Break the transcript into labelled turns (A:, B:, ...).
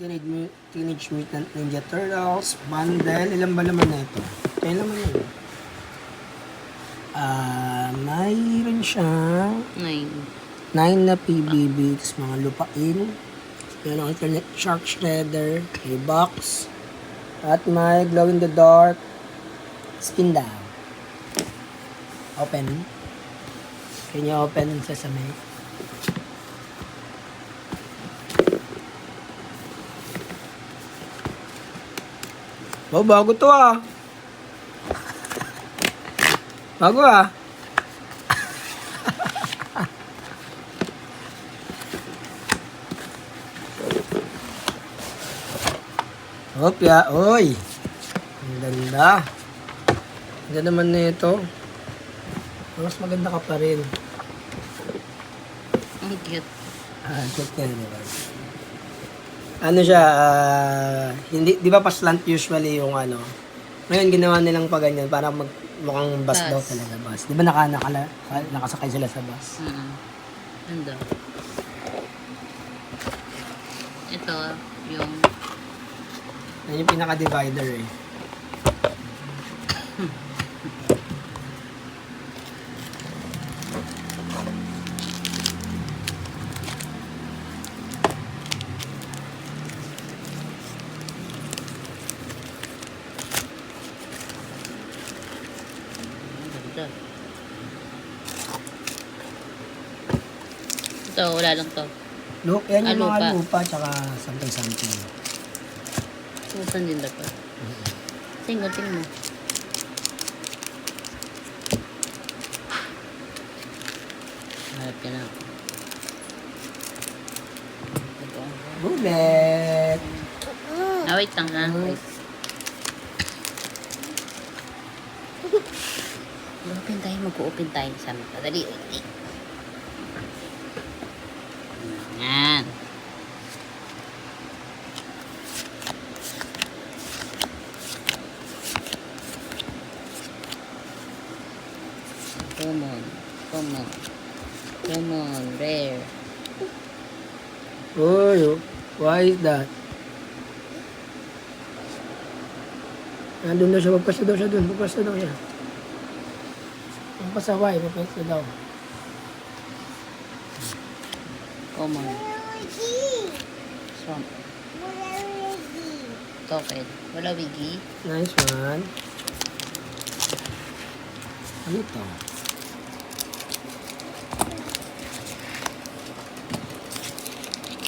A: Teenage Mutant Ninja Turtles bundle. Ilan ba naman na ito? Kaya naman yun. Mayroon siyang 9 na PBB, tapos mga lupain. Yan ang alternate shark shredder, may box, at may glow in the dark spin down. Open. Can you open ang sesame? Oh, bago to ah. Bago ah. Opya, oy. Ang ganda. Ang ganda naman na ito. Mas maganda ka pa rin.
B: Ang cute.
A: Cute ka naman. Ano siya, hindi, di ba pa slant usually yung ano. Ngayon ginawa nilang pa ganyan para mukhang bus daw talaga, bus. Di ba nakasakay sila sa bus?
B: Ganda. Ito, yung
A: Yan yung pinaka-divider eh.
B: ganda. Ito, wala lang to.
A: Look, yan yung
B: Lupa.
A: mga lupa tsaka something.
B: Susan din dapat. Tingin mo. Harap ka na.
A: Bullet!
B: Wait lang ha. Wait. Mag-open tayo, mag-open tayo. Sama ka. Dali, wait. Yan. Come on. Come on. Come on. Rare.
A: Oh, why is that? Nandun daw siya, magpasta daw siya dun. Magpasta daw siya. Magpasaway, magpasta daw.
B: Come on. Swamp. Toked. Wala wigi.
A: Nice one. Ano to?